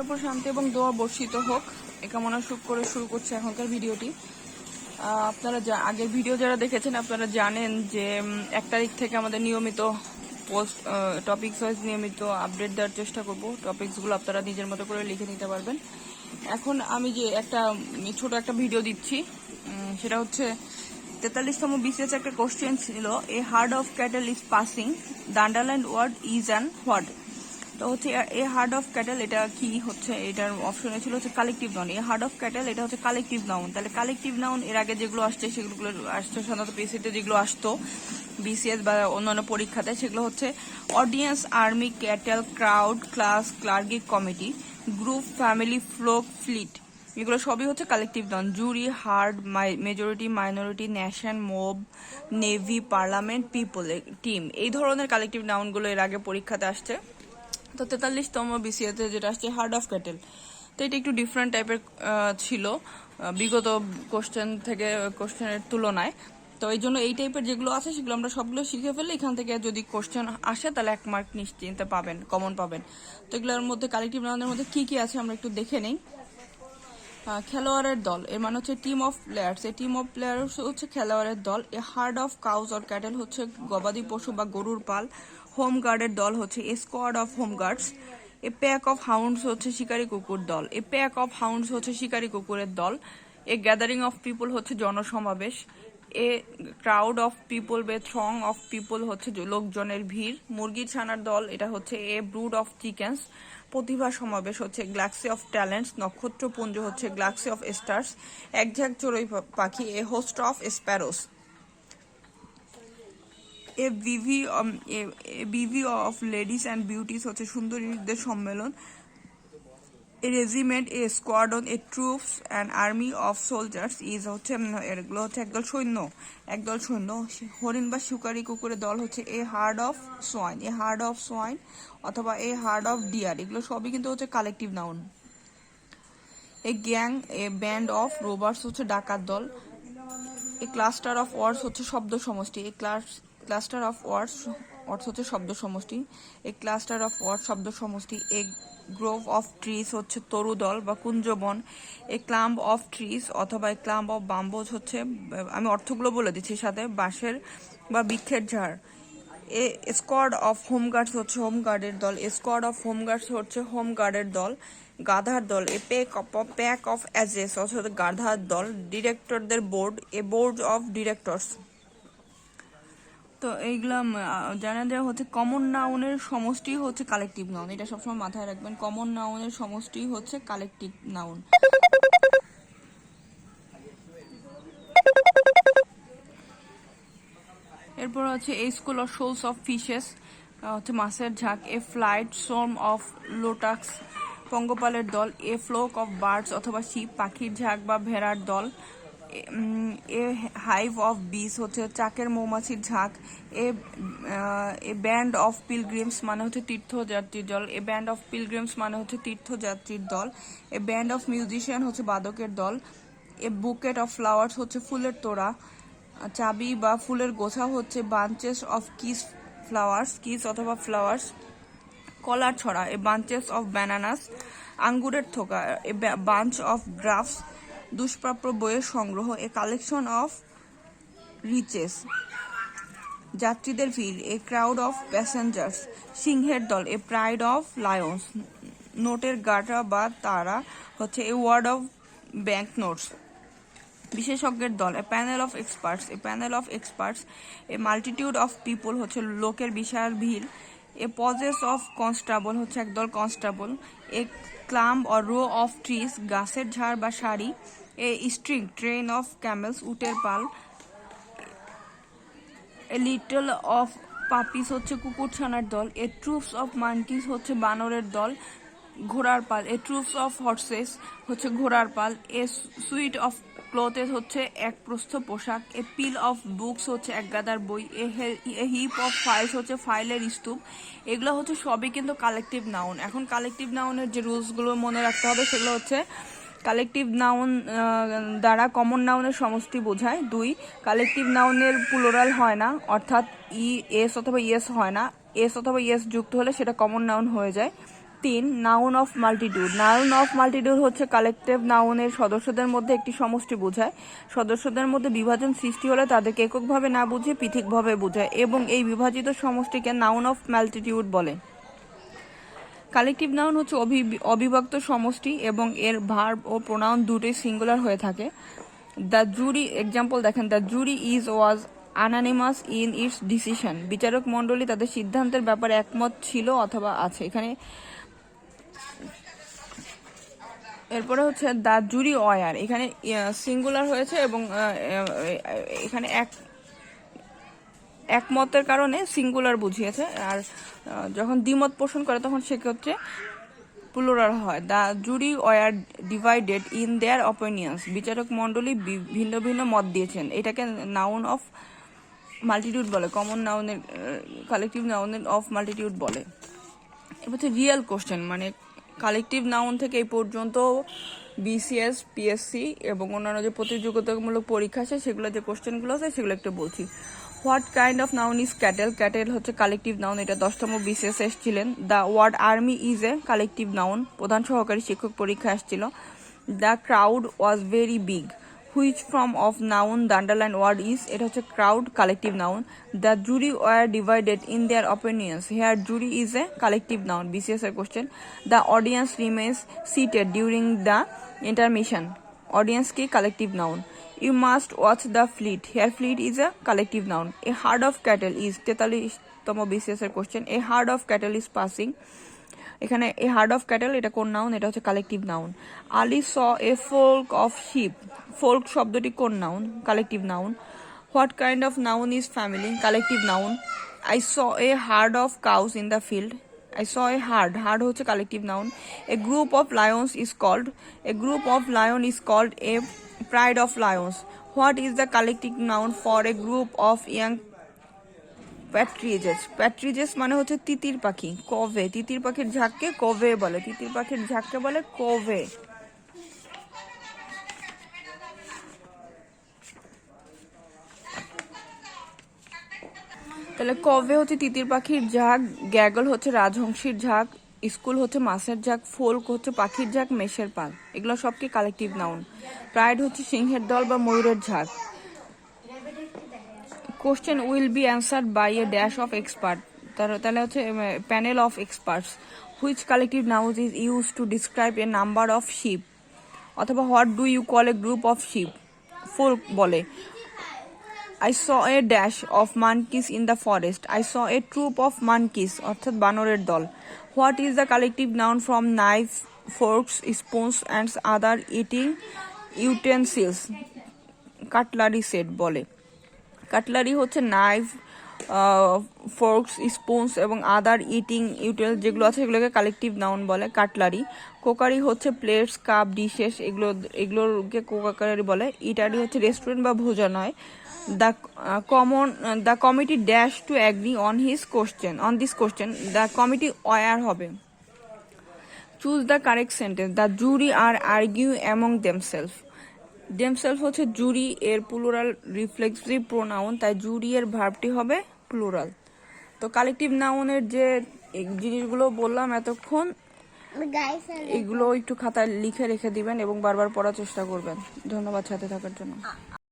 উপর শান্তি এবং দোয়া বর্ষিত হোক এ কামনা করে শুরু করছে এখনকার ভিডিওটি। আপনারা আগের ভিডিও যারা দেখেছেন আপনারা জানেন যে 1 তারিখ থেকে আমাদের নিয়মিত পোস্ট টপিকস ওয়াইজ নিয়মিত আপডেট দেওয়ার চেষ্টা করব। টপিকসগুলো আপনারা নিজের মতো করে লিখে নিতে পারবেন। এখন আমি যে ছোট একটা ভিডিও দিচ্ছি সেটা হচ্ছে 43তম বিসিএস একটা কোশ্চেন ছিল, a herd of cattle is passing, the underlined word is and what. তো হচ্ছে এ হার্ড অফ ক্যাটেল এটা কি হচ্ছে, এটার অপশনে ছিল হচ্ছে collective noun. A herd of cattle এটা হচ্ছে কালেকটিভ নাউন। তাহলে কালেকটিভ নাউন এর আগে যেগুলো আসছে সেগুলো আসছে সাধারণত পিসিতে যেগুলো আসতো বিসিএস বা অন্যান্য পরীক্ষাতে, সেগুলো হচ্ছে audience, army, cattle, crowd, class, ক্লার্কিক committee, group, family, flock, fleet, এগুলো সবই হচ্ছে collective noun. Jury, herd, majority, minority, nation, mob, navy, parliament, people, team, এই ধরনের কালেকটিভ নাউনগুলো এর আগে পরীক্ষাতে আসছে। তো 43তম বিসিএতে যেটা আসছে হার্ড অফ ক্যাটেল, তো এটা একটু ডিফারেন্ট টাইপের ছিল বিগত কোশ্চেনের তুলনায়। তো এই জন্য এই টাইপের যেগুলো আছে সেগুলো আমরা সবগুলো শিখে ফেললে এখান থেকে যদি কোশ্চেন আসে তাহলে 1 মার্ক নিশ্চিন্তে পাবেন, কমন পাবেন। তো এগুলোর মধ্যে কালেকটিভ নাউনের মধ্যে কি কি আছে আমরা একটু দেখে নেই। খেলোয়াড়ের দল এর মানে হচ্ছে টিম অফ প্লেয়ার্স। এই টিম অফ প্লেয়ার্স হচ্ছে খেলোয়াড়ের দল। A herd of cows or cattle হচ্ছে গবাদি পশু বা গরুর পাল। হোম গার্ডের দল হচ্ছে a squad of home guards. A pack of hounds হচ্ছে শিকারী কুকুর দল। এ প্যাক অফ হাউন্ডস হচ্ছে শিকারী কুকুরের দল। এ গ্যাদারিং অফ পিপল হচ্ছে জনসমাবেশ। এ ক্রাউড অফ পিপল বে থ্রং অফ পিপল হচ্ছে লোকজনের ভিড়। মুরগির ছানার দল এটা হচ্ছে এ ব্রুড অফ চিকেন্স। প্রতিভা সমাবেশ হচ্ছে গ্যালাক্সি অফ ট্যালেন্টস। নক্ষত্রপুঞ্জ হচ্ছে গ্যালাক্সি অফ স্টার্স। একঝাক চড়ুই পাখি a host of sparrows. A bevy of ladies and beauties হচ্ছে সুন্দরীদের সম্মেলন। A regiment, a squadron, a troops and army of soldiers is হচ্ছে এগুলো হচ্ছে একদল সৈন্য। হরিণ বা শিকারী কুকুরের দল হচ্ছে এ হার্ড অফ সোয়াইন অথবা এ হার্ড অফ ডিয়ার, এগুলো সবই কিন্তু হচ্ছে collective noun. A gang, a band of robbers হচ্ছে ডাকাত দল। এ ক্লাস্টার অফ ওয়ার্ডস হচ্ছে শব্দ সমষ্টি। এ ক্লাস্টার অফ ওয়ার্ডস অর্থ হচ্ছে শব্দ সমষ্টি। এ ক্লাস্টার অফ ওয়ার্ডস শব্দ সমষ্টি। এ গ্রোভ অফ ট্রিজ হচ্ছে তরু দল বা কুঞ্জবন। এ ক্লাম্ব অফ ট্রিজ অথবা এ ক্লাম্ব অফ বাম্বোজ হচ্ছে, আমি অর্থগুলো বলে দিচ্ছি সাথে, বাঁশের বা বৃক্ষের ঝাড়। এ স্কোয়াড অফ হোম গার্ডস হচ্ছে হোম গার্ডের দল। এ স্কোয়াড অফ হোম গার্ডস হচ্ছে হোম গার্ডের দল। গাধার দল এ প্যাক অফ অ্যাজেস অর্থাৎ গাধার দল। ডিরেক্টরদের board a board of directors. তো এইগুলা জানা দেওয়া হচ্ছে কমন নাউনের সমষ্টি হচ্ছে কালেকটিভ নাউন, এটা সবসময় মাথায় রাখবেন। কমন নাউনের সমষ্টি হচ্ছে কালেকটিভ নাউন। এরপর হচ্ছে a school of shoals of fishes হচ্ছে মাছের ঝাঁক। এ ফ্লাইট সোর্ম অফ লোটাক্স পঙ্গপালের দল। এ ফ্লোক অফ বার্ডস অথবা শিপ পাখির ঝাঁক বা ভেড়ার দল। এ হাইভ অফ বিস হচ্ছে চাকের মৌমাছির ঝাঁক। এ ব্যান্ড অফ পিলগ্রিমস মানে হচ্ছে তীর্থযাত্রীর দল। এ ব্যান্ড অফ পিলগ্রিমস মানে হচ্ছে তীর্থযাত্রীর দল। এ ব্যান্ড অফ মিউজিশিয়ান হচ্ছে বাদকের দল। এ বুকেট অফ ফ্লাওয়ার্স হচ্ছে ফুলের তোড়া। চাবি বা ফুলের গোছা হচ্ছে বাঞ্চেস অফ কিস অথবা ফ্লাওয়ার্স। কলার ছড়া এ বাঞ্চেস অফ ব্যানানাস। আঙ্গুরের থোকা এ বাঞ্চ অফ গ্রাফস। দুষ্প্রাপ্য বইয়ের সংগ্রহ এ কালেকশন অফ রিচেস। যাত্রীদের ভিড় এ ক্রাউড অফ প্যাসেঞ্জার্স। সিংহের দল এ প্রাইড অফ লায়ন্স। নোটের গাঁটা বা তারা হচ্ছে a wad of bank notes. বিশেষজ্ঞের দল a panel of experts. A multitude of people হচ্ছে লোকের বিশাল ভিড়। এ পজেস অফ কনস্টেবল হচ্ছে একদল constable. A clump or row of trees গাছের ঝাড় বা সারি। A string train of camels উটের পাল। এ লিটল অফ পাপিস হচ্ছে কুকুরছানার দল। এ ট্রুপস অফ মানকিস হচ্ছে বানরের দল ঘোড়ার পাল। এ ট্রুপস অফ হর্সেস হচ্ছে ঘোড়ার পাল। এ সুইট অফ ক্লোথেস হচ্ছে এক প্রস্থ পোশাক। এ পিল অফ বুকস হচ্ছে এক গাদার বই। এ হিপ অফ ফাইলস হচ্ছে ফাইলের স্তূপ। এগুলো হচ্ছে সবই কিন্তু কালেকটিভ নাউন। এখন কালেকটিভ নাউনের যে রুলসগুলো মনে রাখতে হবে সেগুলো হচ্ছে কালেকটিভ নাউন দ্বারা কমন নাউনের সমষ্টি বোঝায়। 2, কালেকটিভ নাউনের প্লুরাল হয় না, অর্থাৎ এস অথবা ইয়েস হয় না। এস অথবা ইয়েস যুক্ত হলে সেটা কমন নাউন হয়ে যায়। 3 noun of multitude. Noun of multitude হচ্ছে কালেকটিভ নাউনের সদস্যদের মধ্যে একটি সমষ্টি বোঝায়। সদস্যদের মধ্যে বিভাজন সৃষ্টি হলে তাদেরকে এককভাবে না বুঝে পৃথকভাবে বোঝায় এবং এই বিভাজিত সমষ্টিকে নাউন অফ মাল্টিটিউড বলে। কালেকটিভ নাউন হচ্ছে অবিভক্ত সমষ্টি এবং এর ভার্ব ও প্রোনাউন দুটোই সিঙ্গুলার হয়ে থাকে। দ্য জুরি এক্সাম্পল দেখেন, the jury was unanimous in its decision. বিচারক মণ্ডলী তাদের সিদ্ধান্তের ব্যাপারে একমত ছিল অথবা আছে। এখানে এরপরে হচ্ছে দ্য জুরি ওয়ার, এখানে সিঙ্গুলার হয়েছে এবং এখানে একমতের কারণে সিঙ্গুলার বুঝিয়েছে। আর যখন দ্বিমত পোষণ করে তখন সেক্ষেত্রে প্লুরাল হয়। The jury were divided in their opinions. বিচারক মণ্ডলী ভিন্ন ভিন্ন মত দিয়েছেন। এটাকে নাউন অফ মাল্টিটিউড বলে, কমন নাউনের কালেকটিভ নাউনের অফ মাল্টিটিউড বলে। এবার হচ্ছে রিয়েল কোশ্চেন, মানে কালেকটিভ নাউন থেকে এই পর্যন্ত বিসিএস, পিএসসি এবং অন্যান্য যে প্রতিযোগিতামূলক পরীক্ষা আছে সেগুলো যে কোশ্চেনগুলো আছে সেগুলো একটু বলছি। What kind of noun is cattle? Cattle হচ্ছে কালেকটিভ নাউন, এটা 10তম বিসিএস এসেছিলেন। The word army is a collective noun, প্রধান সহকারী শিক্ষক পরীক্ষা আসছিল। The crowd was very big. Which form of noun the underline word is? এটা হচ্ছে crowd, collective noun. The jury were divided in their opinions. Here jury is a collective noun, BCS এর question. The audience remains seated during the ইন্টারমিশন। Audience কি? Collective noun. You must watch the fleet. Here fleet is a collective noun. A herd of cattle is 43তম BCS এর question. A herd of cattle is passing. এখানে a herd of cattle এটা কোন noun? এটা হচ্ছে collective noun. Ali saw a flock of sheep. Folk শব্দটি কোন noun? Collective noun. What kind of noun is family? Collective noun. I saw a herd of cows in the field. I saw a herd. Herd হচ্ছে collective noun. A group of lions is called. A group of lion is called a pride of lions. What is the collective noun for a group of young partridges? Partridges মানে হচ্ছে তিতির পাখি, কভে। তিতির পাখির ঝাঁককে কভে বলে। তিতির পাখির ঝাঁককে বলে কভে। তাহলে কভে হচ্ছে তিতির পাখির ঝাঁক, গ্যাগল হচ্ছে রাজহংসীর ঝাঁক, স্কুল হচ্ছে মাছের ঝাঁক, ফোল্ক হচ্ছে পাখির ঝাঁক, মেষের পাল। এগুলো সব কি কালেকটিভ নাউন। প্রাইড হচ্ছে সিংহের দল বা ময়ূরের ঝাঁক। Question will be answered by a dash of expert. তাহলে হচ্ছে panel of experts. Which collective noun is use to describe a number of ship? অথবা what do you call a group of ship? Flock বলে। I saw a dash of monkeys in the forest. I saw a troop of monkeys অর্থাৎ বানরের দল। What is the collective noun from knife, forks, spoons and other eating utensils? Cutlery set বলে। Cutlery হচ্ছে knife, Forks, spoons এবং আদার eating utensils যেগুলো আছে সেগুলোকে collective noun বলে, কাটলারি। কোকারি হচ্ছে প্লেটস, কাপ, ডিশেস, এগুলোকে কোকারি বলে। ইটারি হচ্ছে রেস্টুরেন্ট বা ভোজনালয়। The committee dash to agree on this question. The committee where হবে। Choose the correct sentence. The jury are arguing among themselves. Themselves হচ্ছে জুরি এর plural reflexive pronoun, তাই জুরি এর ভার্বটি হবে প্লুরাল। তো কালেকটিভ নাউনের যে জিনিসগুলো বললাম এতক্ষণ, এগুলো একটু খাতায় লিখে রেখে দিবেন এবং বারবার পড়ার চেষ্টা করবেন। ধন্যবাদ সাথে থাকার জন্য।